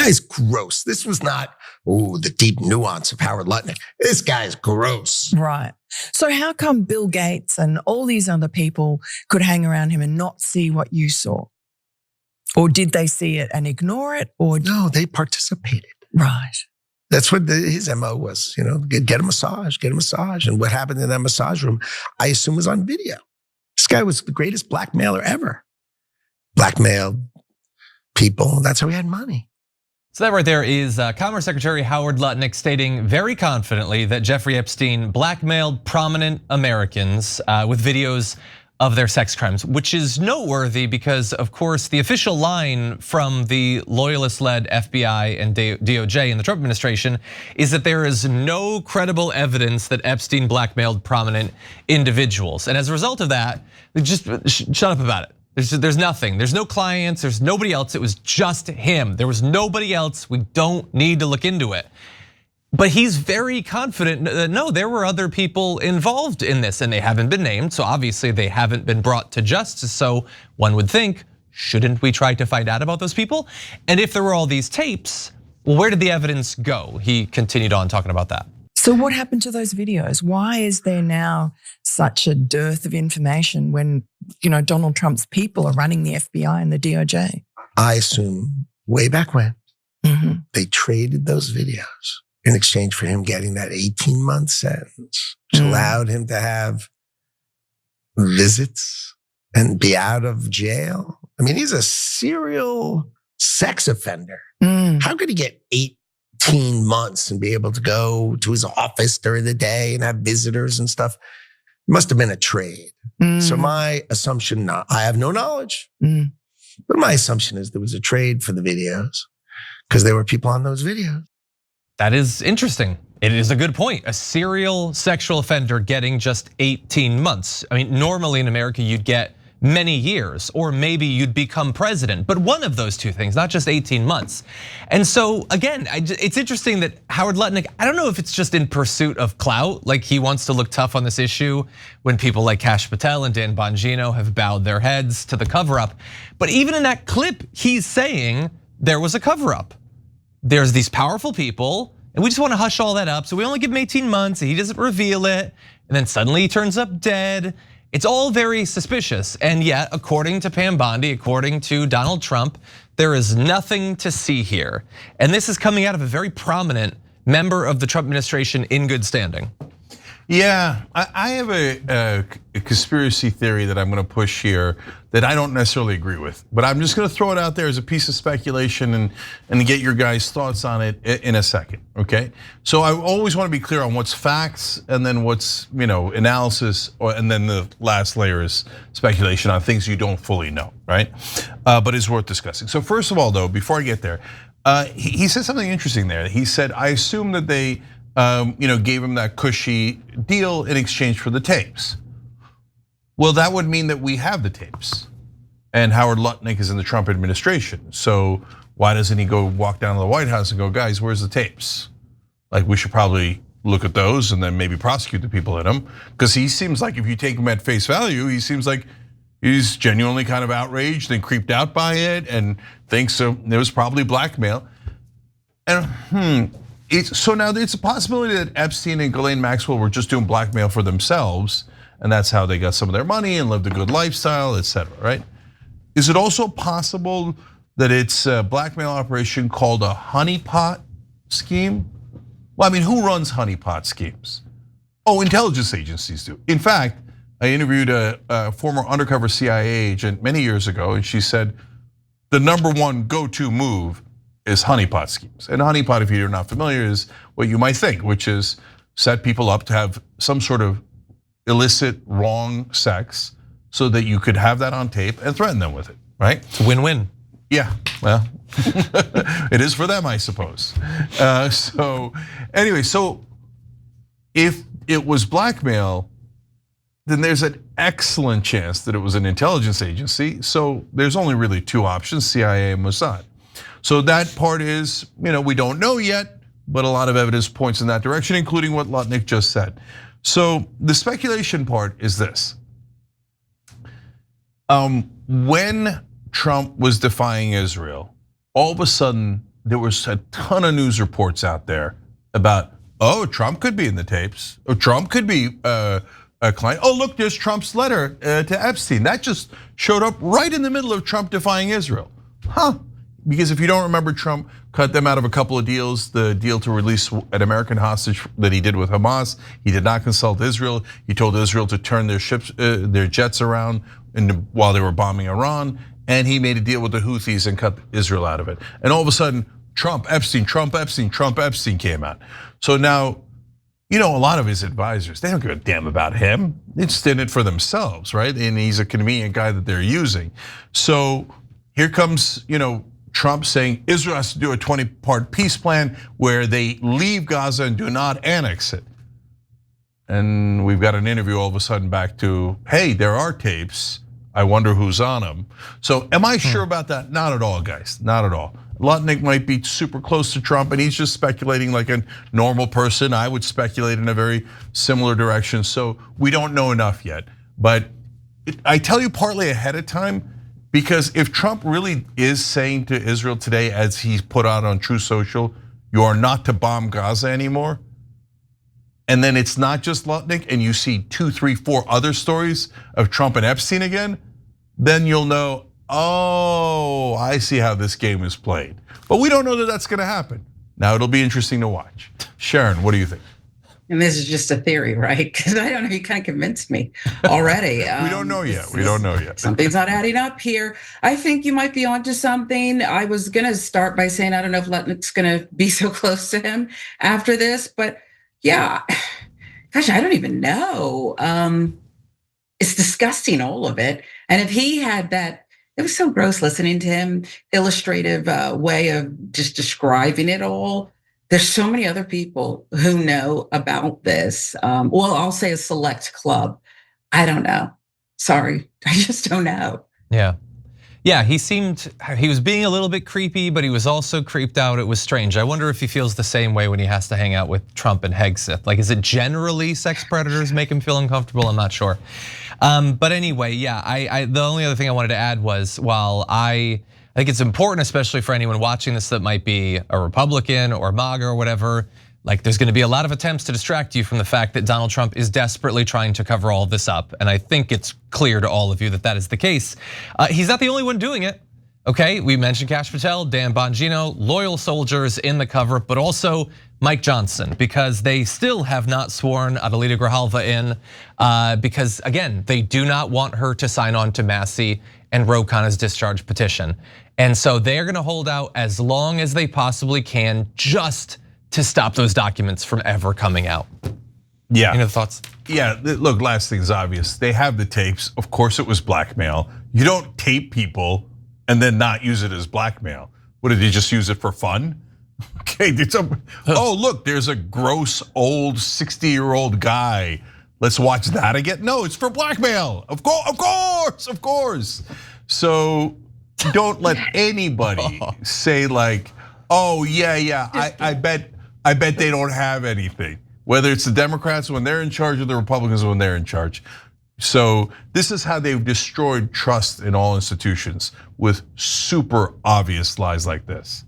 guy's gross. This was not, the deep nuance of Howard Lutnick. This guy's gross. Right. So how come Bill Gates and all these other people could hang around him and not see what you saw? Or did they see it and ignore it? Or no, they participated. Right. That's what his MO was, get a massage. And what happened in that massage room, I assume was on video. This guy was the greatest blackmailer ever. Blackmailed people. That's how he had money. So that right there is Commerce Secretary Howard Lutnick stating very confidently that Jeffrey Epstein blackmailed prominent Americans with videos of their sex crimes, which is noteworthy because, of course, the official line from the loyalist-led FBI and DOJ in the Trump administration is that there is no credible evidence that Epstein blackmailed prominent individuals. And as a result of that, just shut up about it. There's nothing. There's no clients. There's nobody else. It was just him. There was nobody else. We don't need to look into it. But he's very confident that no, there were other people involved in this and they haven't been named. So obviously they haven't been brought to justice. So one would think, shouldn't we try to find out about those people? And if there were all these tapes, well, where did the evidence go? He continued on talking about that. So what happened to those videos? Why is there now such a dearth of information when, Donald Trump's people are running the FBI and the DOJ? I assume way back when they traded those videos in exchange for him getting that 18-month sentence, which allowed him to have visits and be out of jail. I mean, he's a serial sex offender. How could he get 18 months and be able to go to his office during the day and have visitors and stuff? It must have been a trade. So my assumption, I have no knowledge, but my assumption is there was a trade for the videos because there were people on those videos. That is interesting. It is a good point. A serial sexual offender getting just 18 months. I mean, normally in America, you'd get many years, or maybe you'd become president, but one of those two things, not just 18 months. And so again, it's interesting that Howard Lutnick, I don't know if it's just in pursuit of clout, like he wants to look tough on this issue when people like Kash Patel and Dan Bongino have bowed their heads to the cover up. But even in that clip, he's saying there was a cover up. There's these powerful people, and we just want to hush all that up. So we only give him 18 months, and he doesn't reveal it. And then suddenly he turns up dead. It's all very suspicious. And yet, according to Pam Bondi, according to Donald Trump, there is nothing to see here. And this is coming out of a very prominent member of the Trump administration in good standing. Yeah, I have a conspiracy theory that I'm going to push here that I don't necessarily agree with, but I'm just going to throw it out there as a piece of speculation and get your guys' thoughts on it in a second, okay? So I always want to be clear on what's facts and then what's analysis, and then the last layer is speculation on things you don't fully know, right? But it's worth discussing. So first of all, though, before I get there, he said something interesting there. He said, I assume that they gave him that cushy deal in exchange for the tapes. Well, that would mean that we have the tapes, and Howard Lutnick is in the Trump administration. So why doesn't he go walk down to the White House and go, guys, where's the tapes? Like, we should probably look at those and then maybe prosecute the people in them, because he seems like, if you take him at face value, he seems like he's genuinely kind of outraged and creeped out by it and thinks there was probably blackmail. And so now it's a possibility that Epstein and Ghislaine Maxwell were just doing blackmail for themselves, and that's how they got some of their money and lived a good lifestyle, etc. Right? Is it also possible that it's a blackmail operation called a honeypot scheme? Well, I mean, who runs honeypot schemes? Oh, intelligence agencies do. In fact, I interviewed a former undercover CIA agent many years ago, and she said the #1 go-to move is honeypot schemes. And honeypot, if you're not familiar, is what you might think, which is set people up to have some sort of illicit, wrong sex so that you could have that on tape and threaten them with it, right? It's a win-win. Yeah, well, it is for them, I suppose. So anyway, so if it was blackmail, then there's an excellent chance that it was an intelligence agency. So there's only really two options, CIA and Mossad. So that part is, we don't know yet, but a lot of evidence points in that direction, including what Lutnick just said. So the speculation part is this. When Trump was defying Israel, all of a sudden there was a ton of news reports out there about, oh, Trump could be in the tapes, or Trump could be a client. Oh, look, there's Trump's letter to Epstein. That just showed up right in the middle of Trump defying Israel. Because if you don't remember, Trump cut them out of a couple of deals. The deal to release an American hostage that he did with Hamas. He did not consult Israel. He told Israel to turn their ships, their jets around while they were bombing Iran. And he made a deal with the Houthis and cut Israel out of it. And all of a sudden, Trump, Epstein came out. So now, a lot of his advisors, they don't give a damn about him. They're just in it for themselves, right? And he's a convenient guy that they're using. So here comes, Trump saying Israel has to do a 20-part peace plan where they leave Gaza and do not annex it. And we've got an interview all of a sudden back to, hey, there are tapes. I wonder who's on them. So am I sure about that? Not at all, guys, not at all. Lutnick might be super close to Trump and he's just speculating like a normal person. I would speculate in a very similar direction. So we don't know enough yet. But I tell you partly ahead of time, because if Trump really is saying to Israel today, as he's put out on True Social, you are not to bomb Gaza anymore, and then it's not just Lutnick, and you see 2, 3, 4 other stories of Trump and Epstein again, then you'll know, oh, I see how this game is played. But we don't know that that's gonna happen. Now it'll be interesting to watch. Sharon, what do you think? And this is just a theory, right? Because I don't know, you kind of convinced me already. We don't know yet. We don't know yet. Something's not adding up here. I think you might be onto something. I was gonna start by saying I don't know if Lutnick's gonna be so close to him after this, but yeah, gosh, I don't even know. It's disgusting, all of it. And if he had that, it was so gross listening to him, illustrative way of just describing it all. There's so many other people who know about this. Well, I'll say a select club. I don't know. Sorry, I just don't know. Yeah, he was being a little bit creepy, but he was also creeped out. It was strange. I wonder if he feels the same way when he has to hang out with Trump and Hegseth. Like, is it generally sex predators make him feel uncomfortable? I'm not sure. But anyway, yeah, the only other thing I wanted to add was, while I think it's important, especially for anyone watching this that might be a Republican or MAGA or whatever, like there's gonna be a lot of attempts to distract you from the fact that Donald Trump is desperately trying to cover all of this up. And I think it's clear to all of you that that is the case. He's not the only one doing it, okay? We mentioned Kash Patel, Dan Bongino, loyal soldiers in the cover, but also Mike Johnson, because they still have not sworn Adelita Grijalva in, because again, they do not want her to sign on to Massey and Ro Khanna's discharge petition. And so they're gonna hold out as long as they possibly can, just to stop those documents from ever coming out. Yeah. Any other thoughts? Yeah, look, last thing's obvious. They have the tapes. Of course it was blackmail. You don't tape people and then not use it as blackmail. What, did they just use it for fun? Okay, oh look, there's a gross old 60-year-old guy. Let's watch that again. No, it's for blackmail. Of course. So don't let anybody say like, oh yeah, I bet they don't have anything. Whether it's the Democrats when they're in charge or the Republicans when they're in charge. So this is how they've destroyed trust in all institutions, with super obvious lies like this.